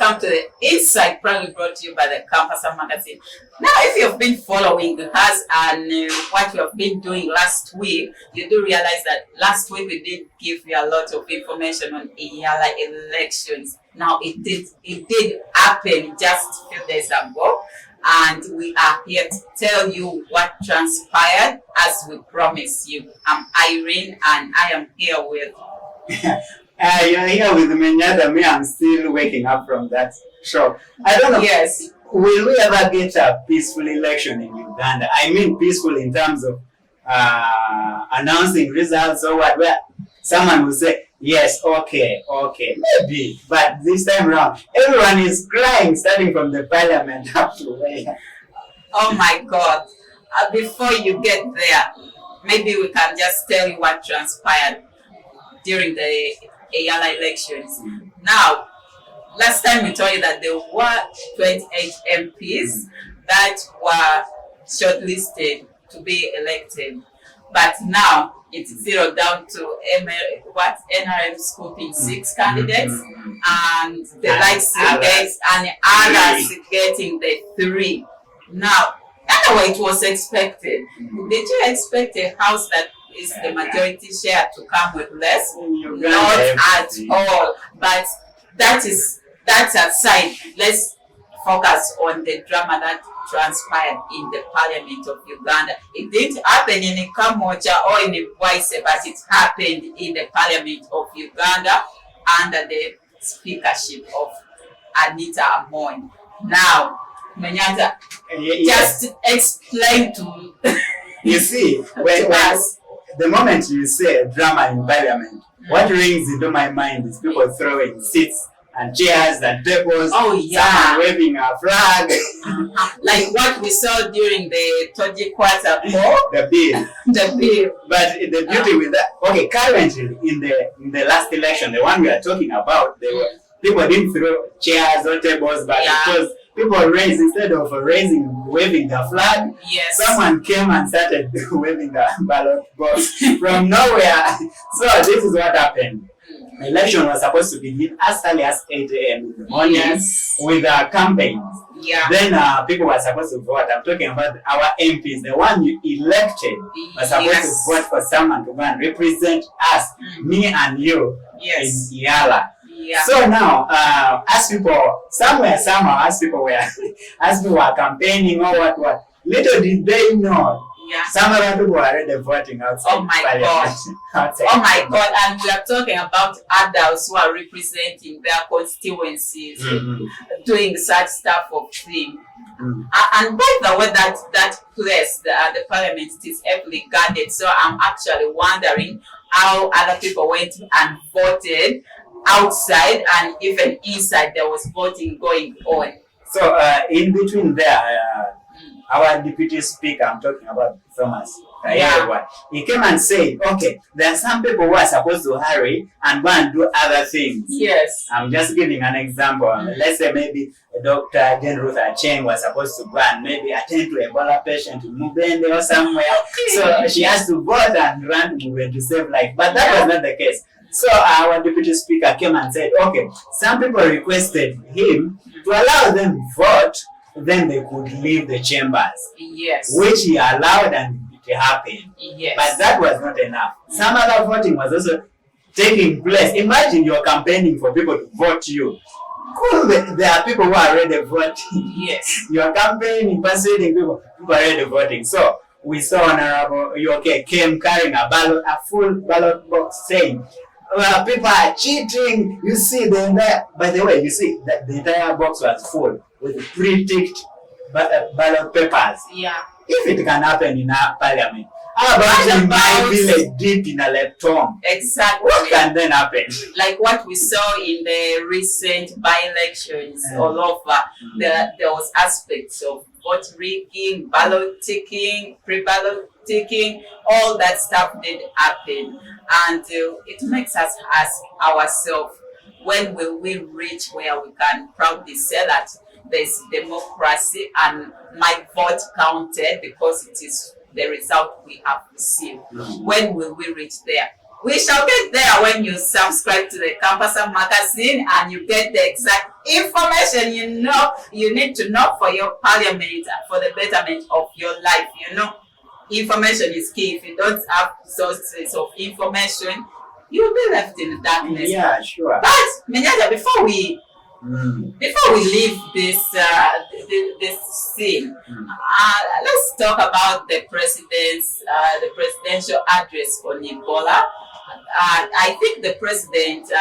welcome to the Insight, proudly brought to you by the Campus Magazine. Now, if you've been following us and what we have been doing last week, you do realize that last week we did give you a lot of information on EALA elections. Now, it did happen just a few days ago, and we are here to tell you what transpired as we promised you. I'm Irene, and I am here with... You're here with Menyada. Me, I'm still waking up from that shock. I don't know. Yes. Will we ever get a peaceful election in Uganda? I mean peaceful in terms of announcing results or what, where someone will say, yes, okay, maybe. But this time around, everyone is crying, starting from the parliament up to where. Oh my God. Before you get there, maybe we can just tell you what transpired during the EALA elections. Now, last time we told you that there were 28 MPs that were shortlisted to be elected, but now it's zeroed down to NRM scooping 6 candidates, and the likes and others getting the 3. Now, anyway, it was expected. Did you expect a house that is the majority share to come with less? Not at all. But that's aside. Let's focus on the drama that transpired in the Parliament of Uganda. It didn't happen in Kamoja or in Bwaise, but it happened in the Parliament of Uganda under the speakership of Anita Amon. Now, Menyata, just explain to you see, when the moment you say drama in Parliament, what rings into my mind is people throwing seats and chairs and tables. Oh yeah, someone waving a flag, like what we saw during the Toji Quarter the bill. The bill. But the beauty with that, okay, currently in the last election, the one we are talking about, people didn't throw chairs or tables, but because people raised, instead of waving the flag, someone came and started waving the ballot box from nowhere. So this is what happened. The election was supposed to begin as early as 8 a.m. in the morning with campaigns. Then people were supposed to vote. I'm talking about our MPs, the one you elected, were supposed to vote for someone to go and represent us, me and you, in EALA. So now, as people, somehow, as people were campaigning or what, little did they know, some other people were already voting outside. Oh my God. Oh my God. And we are talking about adults who are representing their constituencies, doing such stuff of thing. And by the way, that place, the Parliament, is heavily guarded. So I'm actually wondering how other people went and voted outside, and even inside there was voting going on. So in between there, our deputy speaker, I'm talking about Thomas, he came and said, okay, there are some people who are supposed to hurry and go and do other things. Yes. I'm just giving an example. Let's say maybe Dr. Jane Ruth Acheng was supposed to go and maybe attend to a Ebola patient in Mubende or somewhere. So she has to vote and run to Mubende to save life. But that was not the case. So our deputy speaker came and said, okay, some people requested him to allow them vote, then they could leave the chambers. Yes. Which he allowed, and it happened. Yes. But that was not enough. Some other voting was also taking place. Imagine you're campaigning for people to vote you. Cool, there are people who are already voting. Yes. You're campaigning, persuading people who are already voting. So we saw Honorable UK came carrying a full ballot box saying, well, people are cheating. You see by the way, you see that the entire box was full with pre-ticked ballot papers. Yeah. If it can happen in our parliament, how about in my village, deep in a leptom? Exactly. What can then happen? Like what we saw in the recent by-elections all over, there was aspects of vote rigging, ballot ticking, pre-ballot ticking, all that stuff did happen. And it makes us ask ourselves, when will we reach where we can proudly say that there's democracy and my vote counted because it is the result we have received? When will we reach there? We shall get there when you subscribe to the Campus Magazine and you get the exact information you need to know for your parliament, for the betterment of your life. Information is key. If you don't have sources of information, you'll be left in the darkness. Yeah, sure. But Menyaja, before we leave this scene, let's talk about the presidential address on Ebola. I think the president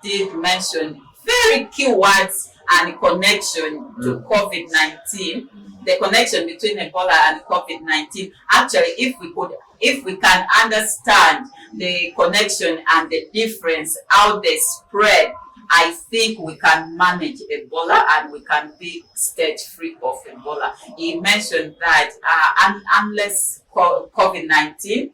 did mention very key words and connection to COVID-19. The connection between Ebola and COVID-19. Actually, if we can understand the connection and the difference, how they spread, I think we can manage Ebola and we can be stage-free of Ebola. He mentioned that unless COVID-19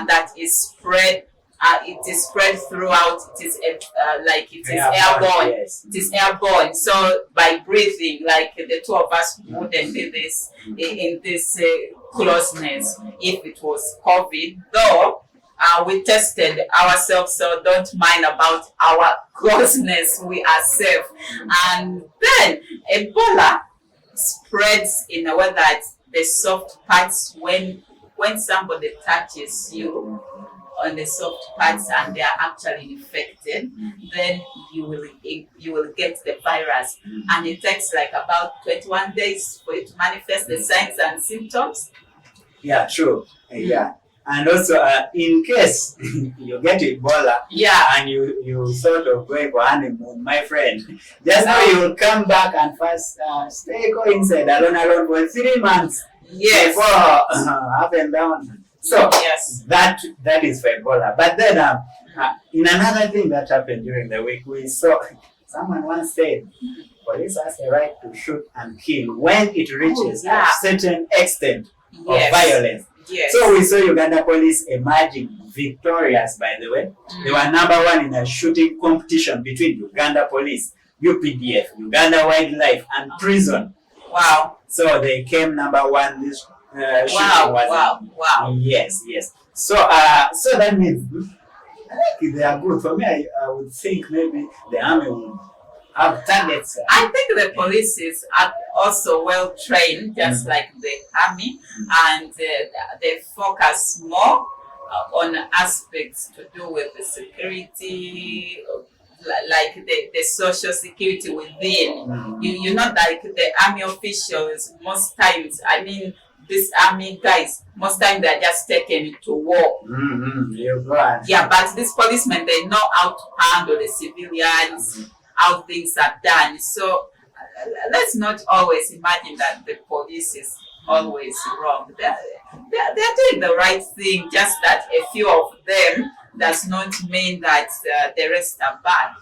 that is spread, it is spread throughout. It is airborne. Yes. It is airborne. So by breathing, like the two of us wouldn't be this in this closeness if it was COVID. Though we tested ourselves, so don't mind about our closeness. We are safe. And then Ebola spreads in a way that the soft parts, when somebody touches you on the soft parts and they are actually infected, then you will get the virus, and it takes like about 21 days for it to manifest the signs and symptoms. Yeah, true. Yeah. And also, in case you get Ebola, and you sort of go for honeymoon, my friend, just know you will come back and first go inside alone for 3 months. Yes. Before up and down. So that is for Ebola. But then, in another thing that happened during the week, we saw someone once said, police has the right to shoot and kill when it reaches a certain extent of violence. Yes. So we saw Uganda police emerging victorious, by the way. They were #1 in a shooting competition between Uganda police, UPDF, Uganda Wildlife, and prison. Wow. So they came #1 this shooting was. Wow. Yes. So that means I think they are good. For me, I would think maybe the army would have targets. I think the police are also well trained, just like the army, and they focus more on aspects to do with the security, like the social security within. You know, like the army officials, most times, I mean, these army guys, most times they're just taken to war. Yeah, but these policemen, they know how to handle the civilians, how things are done. So let's not always imagine that the police is always wrong. They're doing the right thing, just that a few of them does not mean that the rest are bad.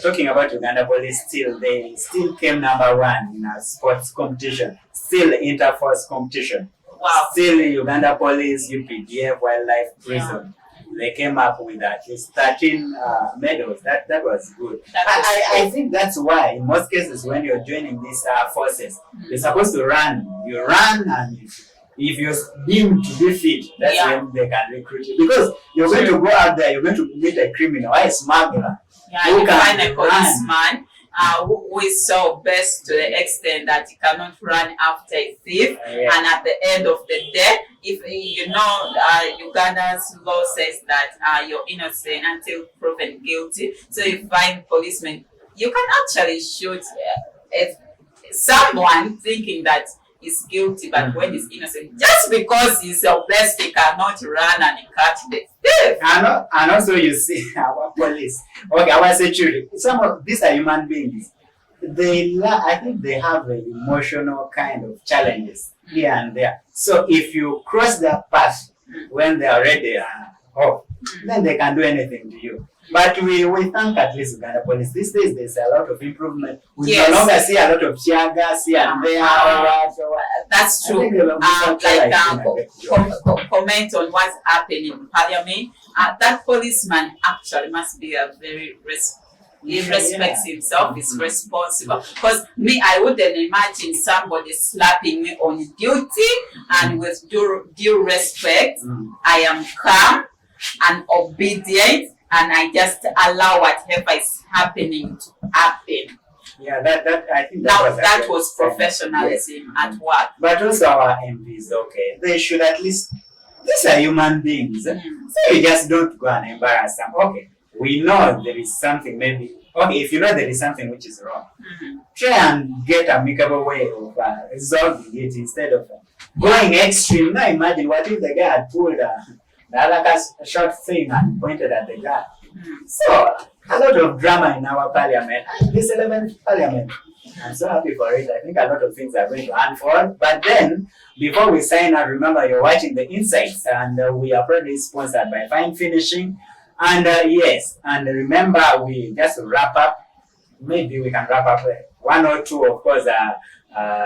Talking about Uganda police, they still came #1 in a sports competition, still inter-force competition. Wow. Still Uganda police, UPDF, wildlife, prison. They came up with at least 13 medals. That was good. I think that's why in most cases when you're joining these forces, you're supposed to run. You run, and if you're deemed to be fit, that's when they can recruit you. Because you're going to go out there, you're going to meet a criminal, a smuggler. Yeah, you find a policeman who is so best to the extent that he cannot run after a thief. And at the end of the day, if Uganda's law says that you're innocent until proven guilty. So you find policemen, you can actually shoot someone thinking that he's guilty, but when he's innocent, just because he's your best, he cannot run and catch the thief. And also you see our police, our security, some of these are human beings. I think they have emotional kind of challenges here and there. So if you cross their path when they are already off, then they can do anything to you. But we thank at least Uganda police. These days there's a lot of improvement. We no longer see a lot of tear gas here and there. That's true. Comment on what's happening in Parliament. That policeman actually must be a very he respects himself, is responsible. Because me, I wouldn't imagine somebody slapping me on duty, and with due respect, I am calm and obedient. and I just allow whatever is happening to happen. Yeah, that I think that was professionalism at work. But also our MPs, okay, they should at least, these are human beings. So you just don't go and embarrass them. Okay, we know there is something maybe. Okay, if you know there is something which is wrong, try and get a amicable way of resolving it instead of going extreme. Now imagine what if the guy had pulled the other short thing and pointed at the guy. So a lot of drama in our parliament. This 11th parliament, I'm so happy for it. I think a lot of things are going to unfold. But then, before we sign up, remember you're watching the Insights, and we are probably sponsored by Fine Finishing. And yes, and remember, we just wrap up. Maybe we can wrap up one or two, of course.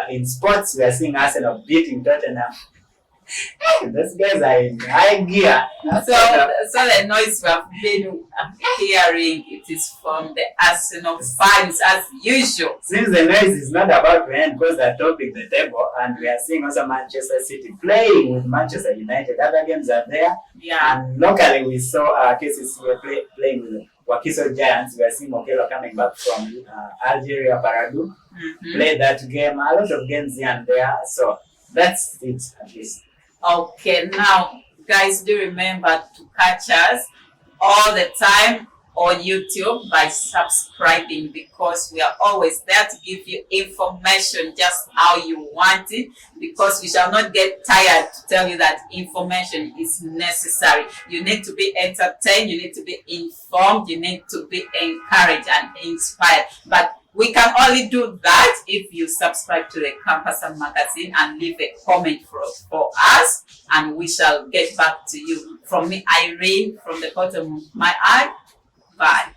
In sports, we are seeing Arsenal beating Tottenham. Those guys are in high gear. So the noise we have been hearing, it is from the Arsenal fans as usual. Since the noise is not about to end because they're topping the table, and we are seeing also Manchester City playing with Manchester United. Other games are there. Yeah. And locally we saw cases playing with Wakiso Giants. We are seeing Mokelo coming back from Algeria, Paradu. Played that game. A lot of games here and there. So that's it at least. Okay, now guys, do remember to catch us all the time on YouTube by subscribing, because we are always there to give you information just how you want it, because we shall not get tired to tell you that information is necessary. You need to be entertained, you need to be informed, you need to be encouraged and inspired. But we can only do that if you subscribe to the Campus Magazine and leave a comment for us, and we shall get back to you. From me, Irene, from the bottom of my heart, bye.